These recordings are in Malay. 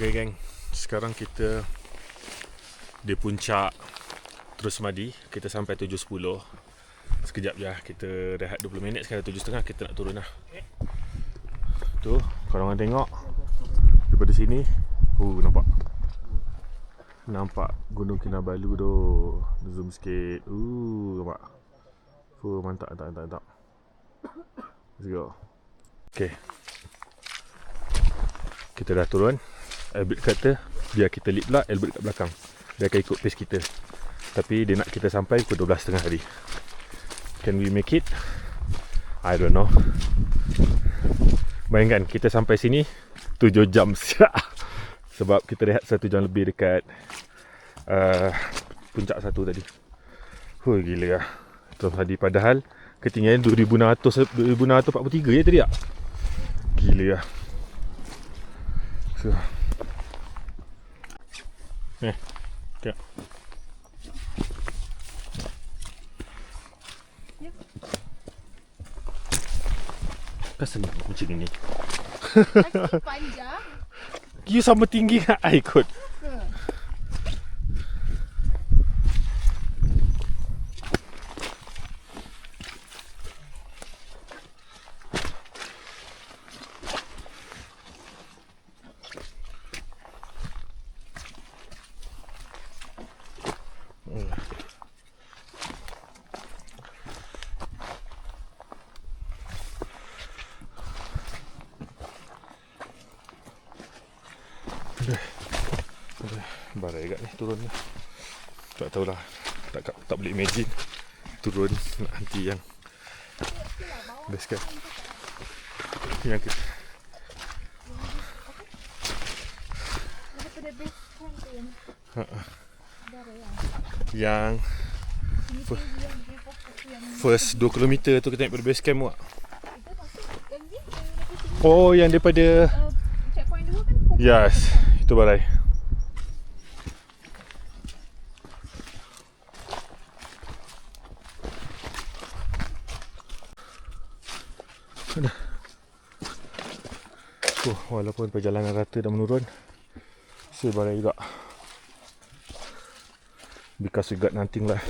Okay geng, sekarang kita di puncak Terus Madi. Kita sampai 7.10. Sekejap je, kita rehat 20 minit. Sekarang 7.30 kita nak turun lah. Tu, kalau orang tengok daripada sini, nampak Gunung Kinabalu tu. Zoom sikit. Nampak. Mantap. Let's go. Okay, kita dah turun. Albert kata biar kita lead pula, Albert kat belakang. Dia akan ikut pace kita. Tapi dia nak kita sampai pukul 12.30 tadi. Can we make it? I don't know. Bayangkan kita sampai sini 7 jam siap. Sebab kita rehat 1 jam lebih dekat puncak 1 tadi. Gila lah. Terus tadi padahal ketinggian 2643 je tadi tak? Gila lah. So, okay. Kan senang macam ni. Kaki panjang. You sama tinggi dengan I kot. Barai kat ni turun ni. Tak tahulah. Tak boleh imagine turun nak henti yang best kan. Yang ke yang first 2 km tu kita naik pada base camp tak? Oh, yang daripada Checkpoint 2 kan? yes, itu barai. Walaupun perjalanan rata dah menurun, still barai juga. Because we got nothing left.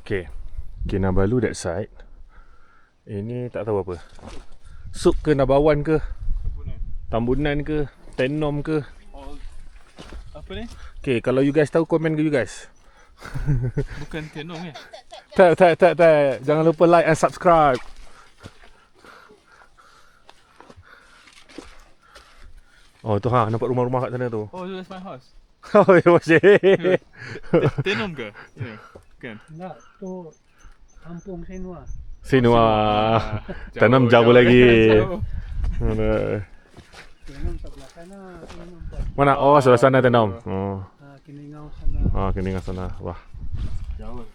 Okay, Kinabalu that side. Ini tak tahu apa. Suk ke Nabawan ke? Tambunan ke? Tenom ke? Apa ni? Okay, kalau you guys tahu, komen ke you guys. Bukan Tenom ya? Tak. Jangan lupa like and subscribe. Oh tu nampak rumah-rumah kat sana tu. Oh, that's my house. Oh, shit. Tenom ke? Ya, kan? Tak, tu kampung Senua. Sinua. Tanam jauh lagi. Mana? Tenam sebelah sana. Mana? Oh, sebelah sana tanam. Oh. Kiningau sana. Keningan sana. Wah. Jauh.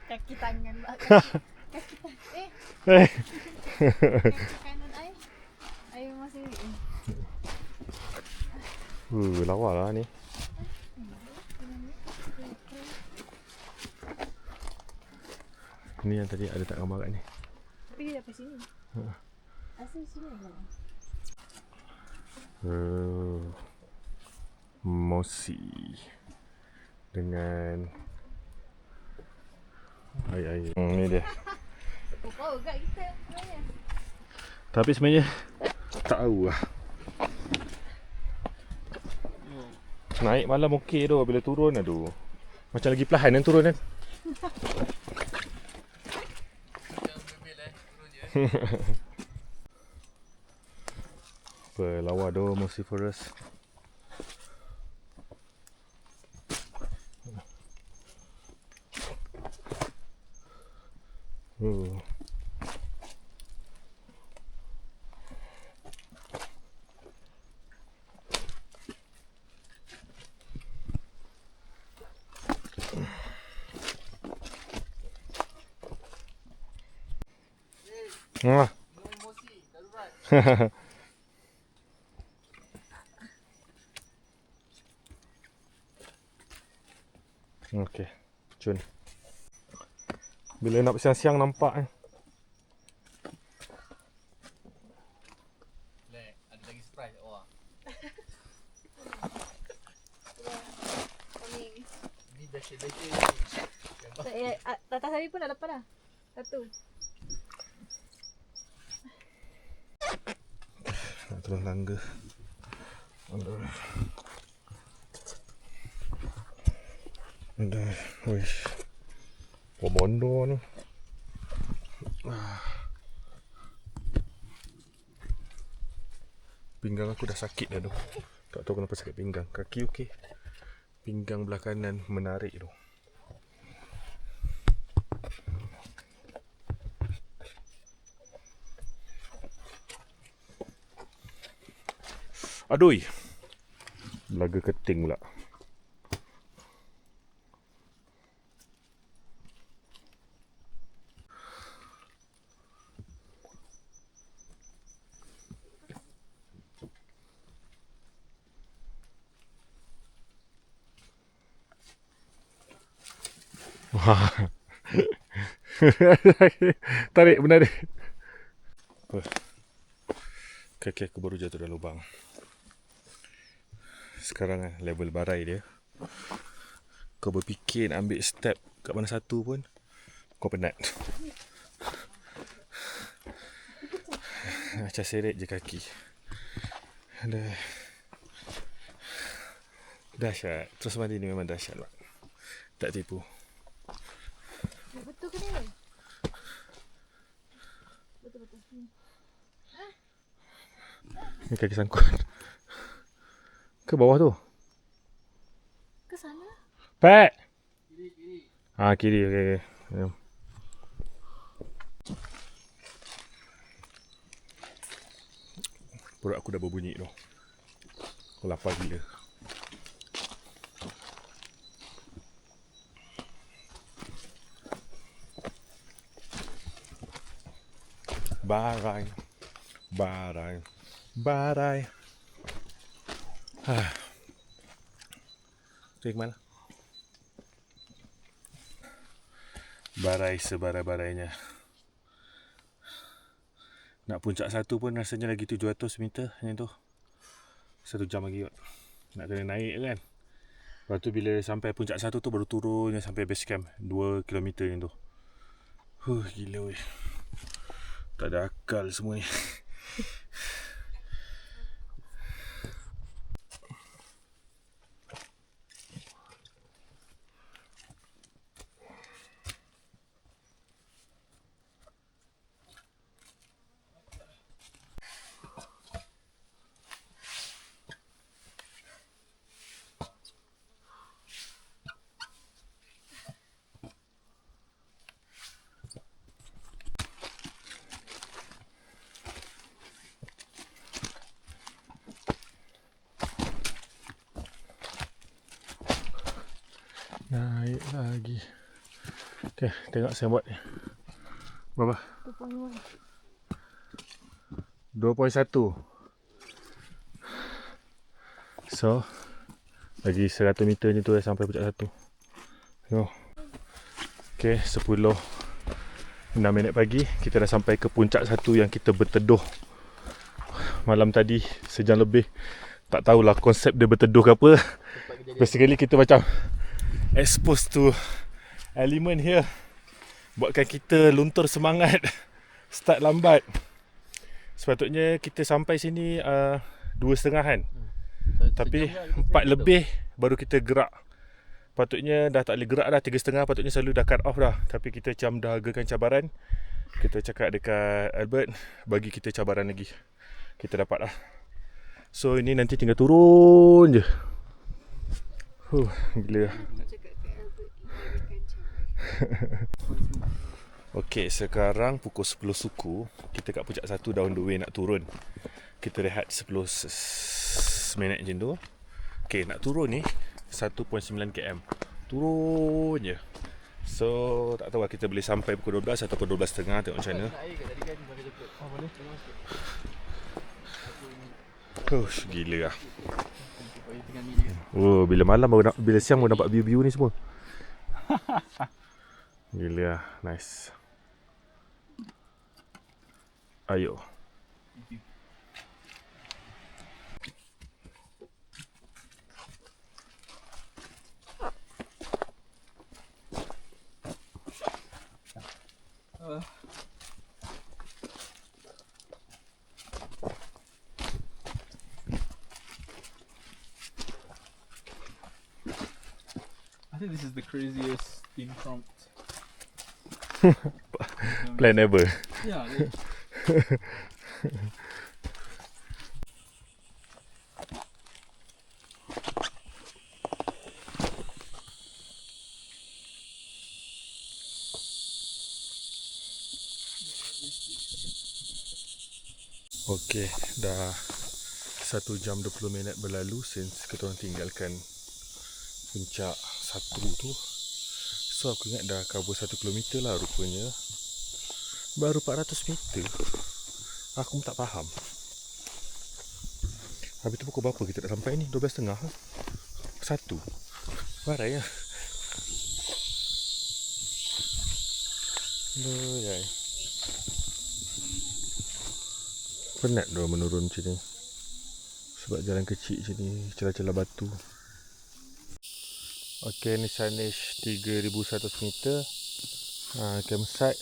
Kaki tangan. Kanan I masih Lawa lah ni. Ni yang tadi ada tak gambar kat ni. Tapi dia dapat sini. Asal sini lah. Mosi dengan air. Ni dia. Oh, kat kita sebenarnya. Tapi sebenarnya tak tahu lah. Naik malam okey tu, bila turun aduh. Macam lagi perlahan kan turun kan. Apa, lawa doh Mosiferous. Ah. Okey, cun. Bila nak siang-siang nampak kan. Ada lagi surprise. Wah. Ini best-best. Atas hari pun dah dapat dah. Satu. Nak turun tangga. Ada, wish. Bondo ni. Pinggang aku dah sakit dah tu. Tak tahu kenapa sakit pinggang. Kaki okey. Pinggang belah kanan menarik tu. Aduh. Belaga keting pula. Wah. Tarik benar dia. Apa? Kaki aku baru jatuh dalam lubang. Sekarang level barai dia. Kau berfikir nak ambil step kat mana satu pun kau penat. Macam seret je kaki. Aduh. Dahsyat. Terus mandi ni memang dahsyat lah. Tak tipu. Betul ke dia? Betul-betul. Ni kaki sangkut. Ke bawah tu? Ke sana? Pat! Kiri. Ah, kiri. Okey. Okay. Perut aku dah berbunyi tu. Aku lapar gila. Barai. Barai. Barai. Pergi mana? Barai sebarai-barainya. Nak puncak satu pun rasanya lagi 700 meter macam tu. 1 jam lagi kot. Nak kena naik kan. Lepas tu bila sampai puncak satu tu baru turun sampai base camp 2 km macam tu. Gila weh. Tak ada akal semua ni. Naik lagi. Okay, tengok saya buat ni. Berapa? 2.1. So, lagi 100 meter je tu sampai puncak satu. Tengok. Okay, 10.6 minit pagi. Kita dah sampai ke puncak satu yang kita berteduh malam tadi sejam lebih. Tak tahulah konsep dia berteduh ke apa. Basically kita macam exposed to element here. Buatkan kita luntur semangat. Start lambat. Sepatutnya kita sampai sini 2.30 kan. Tapi 4 lebih baru kita gerak. Patutnya dah tak boleh gerak dah 3.30. Patutnya selalu dah cut off dah. Tapi kita macam dah hargakan cabaran. Kita cakap dekat Albert, bagi kita cabaran lagi. Kita dapat lah. So ini nanti tinggal turun je. Gila. Okey, sekarang pukul 10 suku. Kita kat puncak 1 dah on the way nak turun. Kita rehat 10 minit macam tu. Okey, nak turun ni 1.9 km. Turun je. So, tak tahu lah kita boleh sampai pukul 12 ataupun 12.30, tengok macam mana. Gila lah. Oh, bila malam baru bila siang baru nampak view-view ni semua. Gila lah, nice. Ayo. I think this is the craziest thing prompt. Plan ever. Yeah. Okey, dah 1 jam 20 minit berlalu since kita orang tinggalkan puncak 1 tu. So aku ingat dah cover 1 km lah rupanya. Baru 400 meter. Aku pun tak faham. Habis tu pukul berapa kita dah sampai ni? 12.30 lah. 1. Barai lah. Aduh, penat dah menurun macam ni. Sebab jalan kecil macam ni, celah-celah batu. Okey, ni Sanish 3,100 meter. Campsite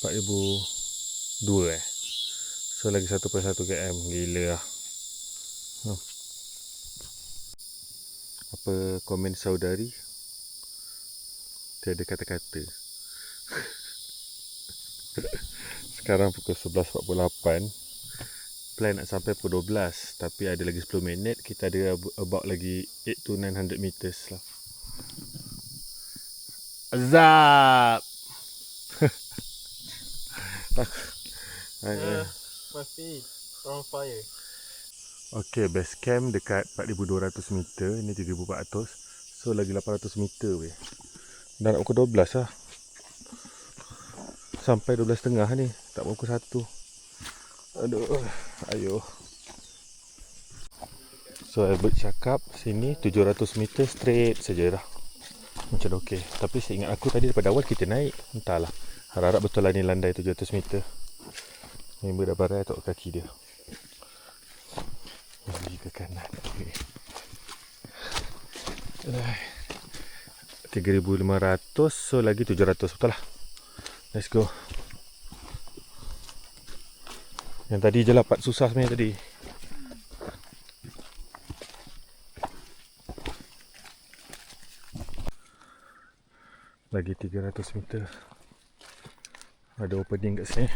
4,002 So lagi 1.1 km. Gila lah. Apa komen saudari? Tiada kata-kata. Sekarang pukul 11.48. Plan nak sampai pukul 12, tapi ada lagi 10 minit. Kita ada about lagi 8 to 900 meters lah. Azab. My feet on fire. Okay, base camp dekat 4,200 meter. Ini 3,400. So lagi 800 meter weh. Dah nak pukul 12 lah. Sampai 12.30 ni. Tak pukul 1. Aduh, ayo. So Albert cakap sini 700 meter straight saja dah. Macam okey. Tapi saya ingat aku tadi daripada awal kita naik. Entahlah. Harap-harap betul lah ni landai 700 meter. Member dah barai tak kaki dia. Lagi ke kanan. Okay. 3,500. So lagi 700. Betul lah. Let's go. Yang tadi je lah part susah sebenarnya tadi. Lagi 300 meter. Ada opening kat sini.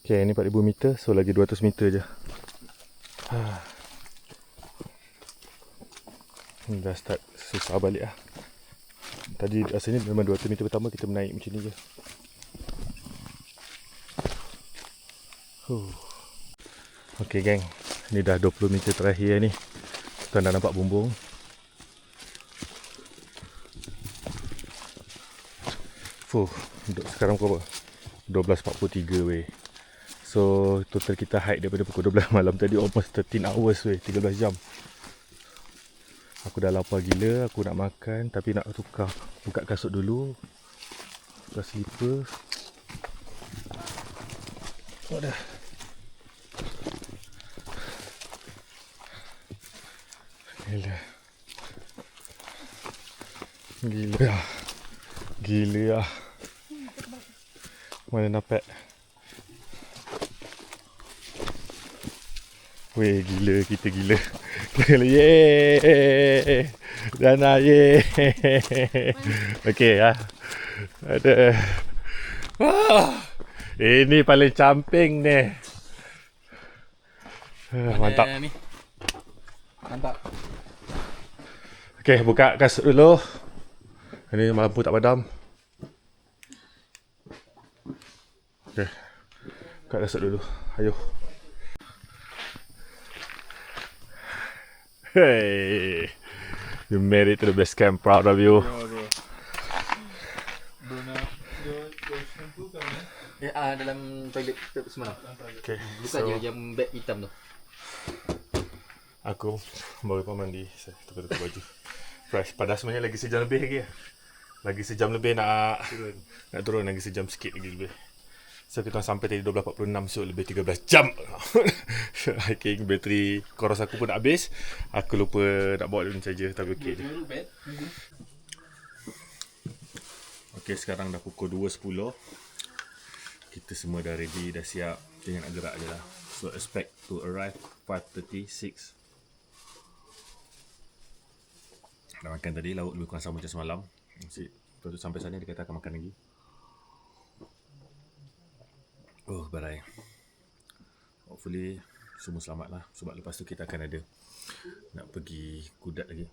Okay, ni 4,000 meter. So lagi 200 meter je. Dah start susah balik lah. Tadi rasanya memang 200 meter pertama kita menaik macam ni je. Okay gang, ni dah 20 meter terakhir ni. Kita dah nampak bumbung. Sekarang pukul 12.43 weh. So total kita hike daripada pukul 12 malam tadi almost 13 hours weh, 13 jam. Aku dah lapar gila, aku nak makan tapi nak tukar. Buka kasut dulu. Tukar slipper. Dah. Gila. Gila. Gila. Mana dapat? Weh, gila, kita gila. Gila, yeay. Dana, yeay. Okey ya. Ada. Ini paling camping ni. Mantap. Ni. Mantap. Okey, buka kasut dulu. Ini lampu tak padam. Okey. Buka kasut dulu. Ayo. Hey. You made it to the base camp. Proud of you. Bro. Bruna, your shampoo kat mana? Dalam toilet semalam. Okay. Buka je yang beg hitam tu. Aku baru lepas mandi. Saya tukar-tukar baju. Fresh. Padahal sebenarnya lagi sejam lebih lagi. Lagi sejam lebih nak turun. Lagi sejam sikit lagi lebih. So kita sampai tadi 12.46. So lebih 13 jam. Hiking bateri koros aku pun dah habis. Aku lupa nak bawa dia charger. Tapi okey je. Okey, sekarang dah pukul 2.10. Kita semua dah ready, dah siap. Tinggal nak gerak je lah. So expect to arrive 5:36. Dah makan tadi, lauk lebih kurang sama macam semalam. Lepas tu sampai sana dia kata akan makan lagi. Oh, barai. Hopefully semua selamat lah. Sebab lepas tu kita akan ada nak pergi kudat lagi.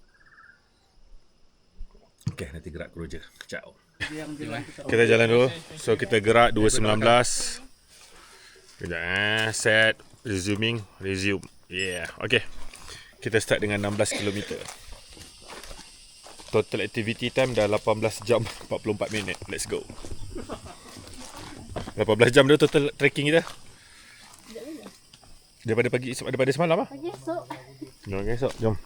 Okay, nanti gerak ke Roger. Ciao. Kita jalan dulu. So kita gerak 2.19. Kejap set. Resuming. Resume. Yeah. Okay. Kita start dengan 16 km. Total activity time dah 18 jam 44 minit. Let's go. 18 jam dah total trekking kita. Daripada pagi, daripada semalam lah. Pagi esok. Jom esok, jom.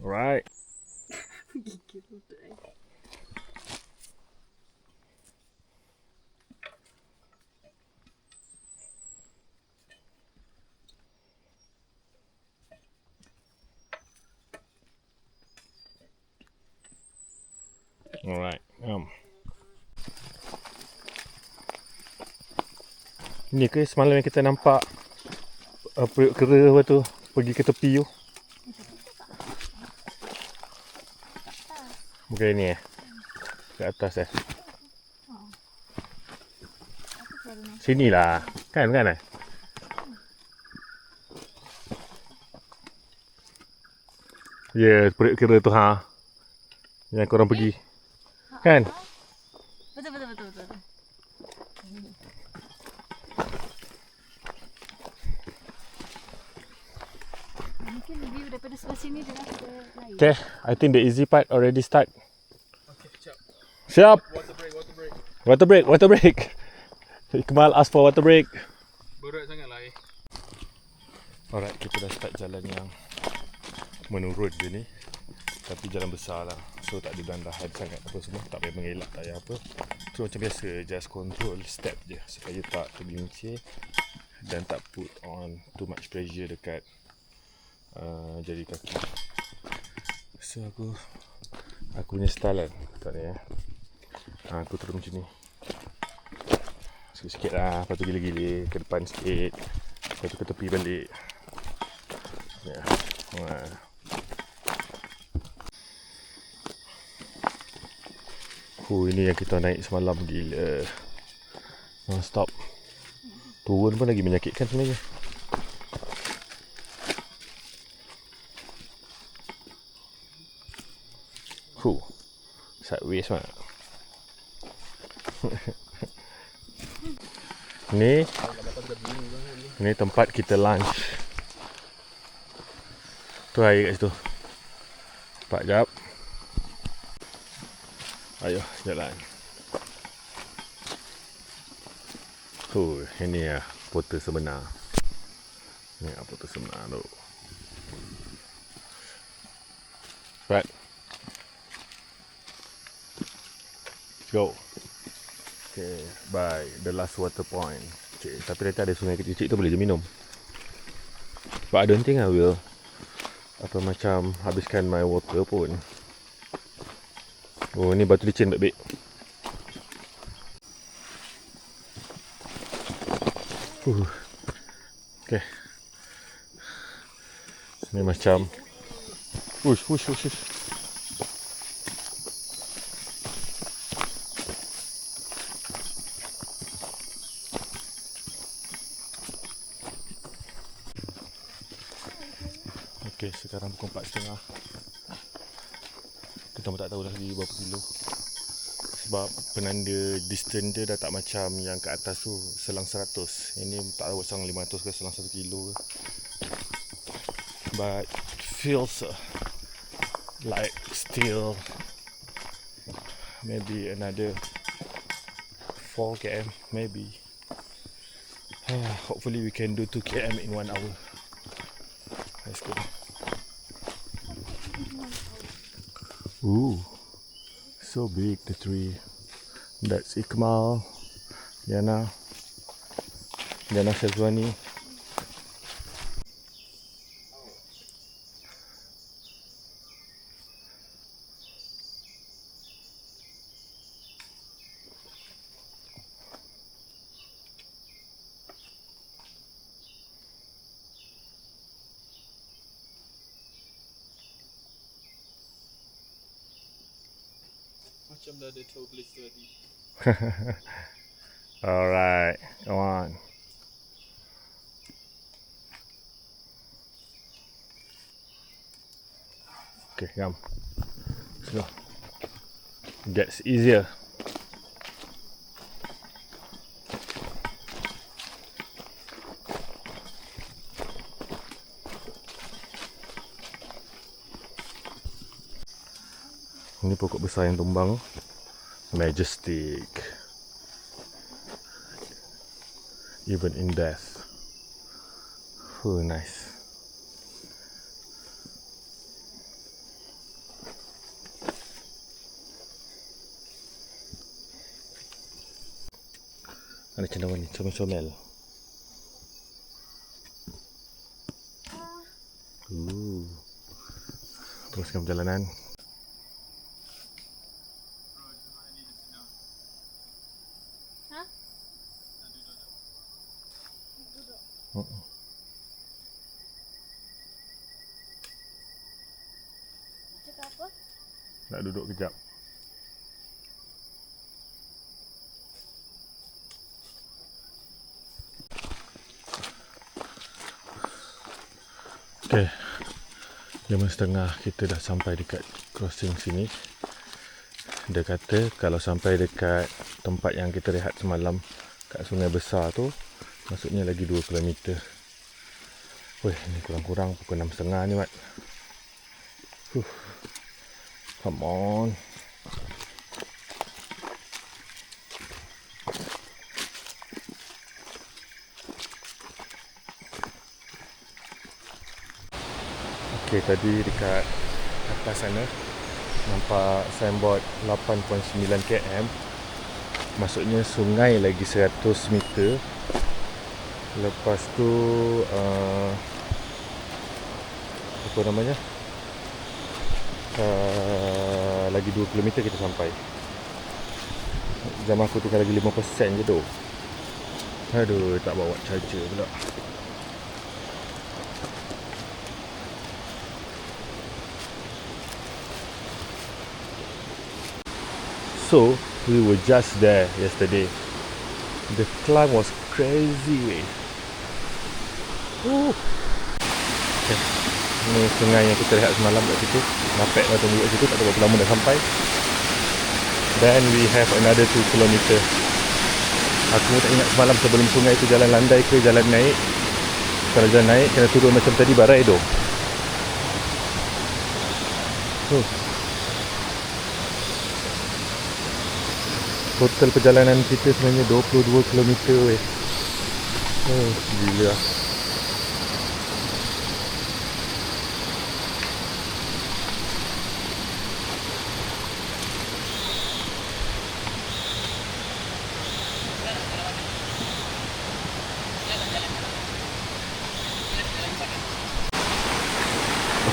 Alright. Alright. Ni ke semalam yang kita nampak periuk kera apa tu pergi ke tepi tu? Bukan ni kat atas Sini lah. Kan? Ya, periuk kera tu yang korang pergi. Kan? Betul. Mungkin view daripada sebelah sini dengan lain. Okay, I think the easy part already start. Okay, siap. Siap. Water break. Ikmal ask for water break. Berat sangat lah Alright, kita dah start jalan yang menurun je ni. Tapi jalan besar lah, so tak ada dandahan sangat apa semua. Tak payah mengelak, tak payah apa. So macam biasa, just control step je supaya tak tergelincir dan tak put on too much pressure dekat jari kaki. So aku punya style kan, tak ni aku turun macam ni sikit-sikit lah, lepas tu gila-gila ke depan sikit, lepas tu ke tepi balik ya. Ini yang kita naik semalam, gila non stop. Turun pun lagi menyakitkan sebenarnya. Sideways mak. Ni tempat kita lunch. Tu air kat situ. Pak jap. Ayo jalan. Ini ya portal sebenar. Ni portal sebenar tu. Right. Go. Okay, bye. The last water point. Okay, tapi nanti ada sungai kecil-kecil tu boleh je minum. But I don't think I will macam habiskan my water pun. Oh, ni batu licin baik-baik. Okay. Ni macam Ush. Okay, sekarang pukul 4.30. Kita pun tak tahu lagi berapa kilo. Sebab penanda distance dia dah tak macam yang kat atas tu selang 100. Ini tak tahu selang 500 ke selang 1 kilo ke. But feels like still maybe another 4 km maybe. Hopefully we can do 2 km in 1 hour. Let's go. Ooh, so big the tree. That's Ikmal, Diana Shazwani. Macam dah ada toe blister tadi. Alright, come on. Okay, come. Slow. Gets easier. Ini pokok besar yang tumbang. Majestic. Even in death. Nice. Ada cendawan ni, comel-comel. Teruskan perjalanan. Cakap apa? Nak duduk kejap. Okay, 5:30 kita dah sampai dekat crossing sini. Dia kata kalau sampai dekat tempat yang kita rehat semalam kat sungai besar tu, maksudnya lagi 2 km. Weh, ni kurang-kurang pukul 6:30 ni, Mat. Come on. Okay, tadi dekat atas sana nampak signboard 8.9 km. Maksudnya sungai lagi 100 meter. Lepas tu apa namanya, lagi 2 km kita sampai. Jam aku tinggal lagi 5% je tu. Aduh, tak bawa charger pula. So, we were just there yesterday. The climb was crazy way. Okay. Ni sungai yang kita lihat semalam kat situ. Napek lah tunggu kat situ, tak tahu berapa lama dah sampai. Then we have another 2 km. Aku tak ingat semalam sebelum sungai tu jalan landai ke jalan naik. Kalau jalan naik kena turun macam tadi barai tu. Total perjalanan kita sebenarnya 22 km weh. Gila.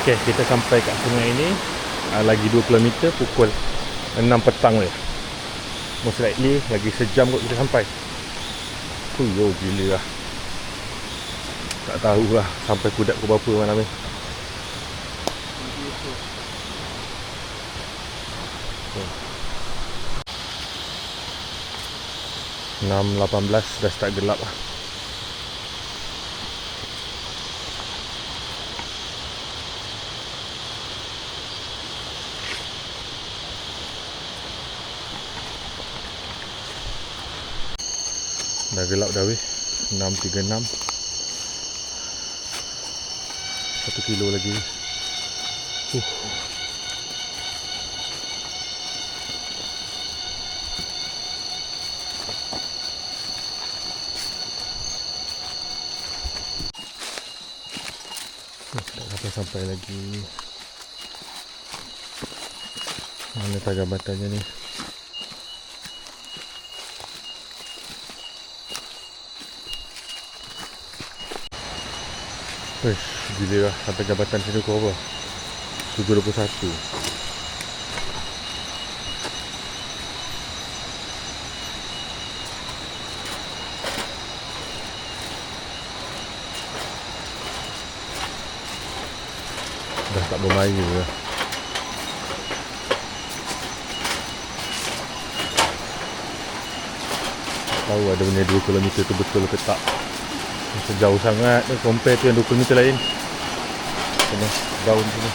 Okey, kita sampai kat sungai ini. Lagi 2 km, pukul 6 petang weh. Most likely lagi sejam kot kita sampai. Yo, gila lah. Tak tahulah sampai kudat ke berapa malam ni. Okay. 6.18 dah start gelap lah. Dah gelap dah weh. 6.36. 1 kilo lagi. Tak sampai lagi. Mana pagar batannya ni? Gila lah, sampai jabatan sini kau apa? 7.21. Dah tak bermain lah. Tahu ada benda 2 km tu betul ke tak. Sejauh sangat ni compare tu yang 2 km lain. Kena daun sini.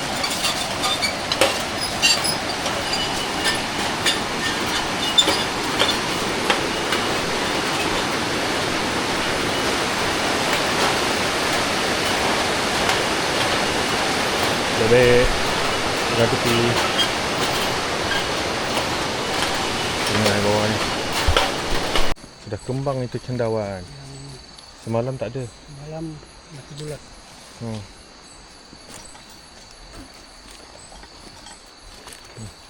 Bebek dengan tepi. Sungai bawah ni sudah kembang itu cendawan. Semalam tak ada. Malam masih bulat.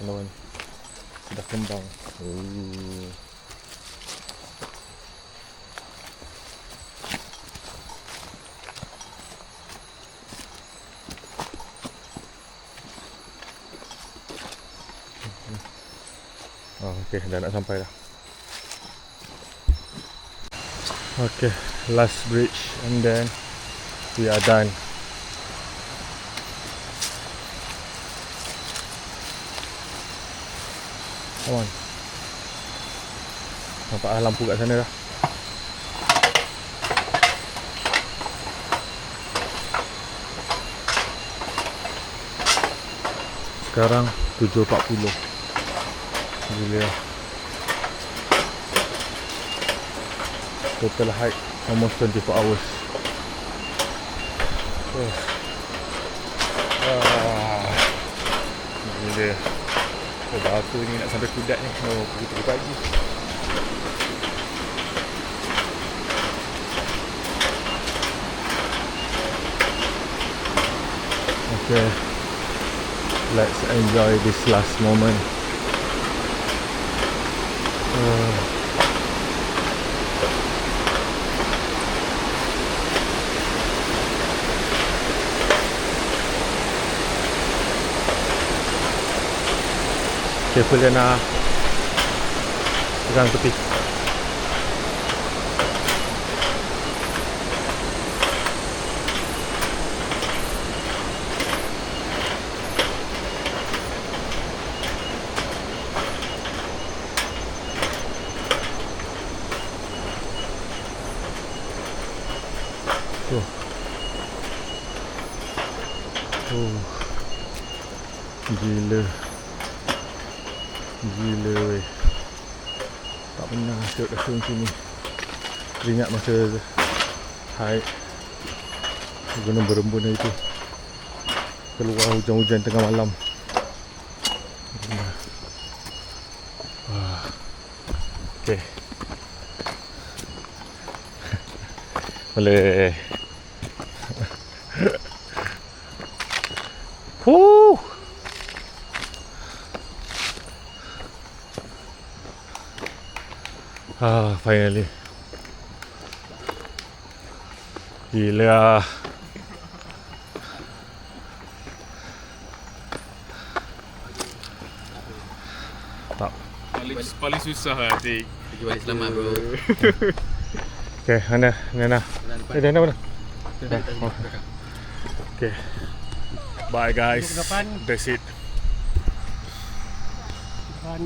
Cendawan sudah kembang. Okey, dah nak sampai dah. Okay, last bridge and then we are done. Come on. Nampak lampu kat sana dah. Sekarang 7.40. Gila. Total hike almost 24 hours. Gila. Aku ni nak sampai Kudat ni. Pukul 3 pagi. Okay. Let's enjoy this last moment. Careful Liana. Pegang tepi. Gila. Gila weh. Tak pernah tengok rasa macam ni. Ingat masa hike Gunung Berembun itu, keluar hujan-hujan tengah malam. Wah. Okay. Boleh. Finally. Gila. Tak. Paling susah lah Atik. Pergi balik selamat bro. Okay, mana? Mana? Dah mana? Okay. Bye guys. Depan. That's it. Depan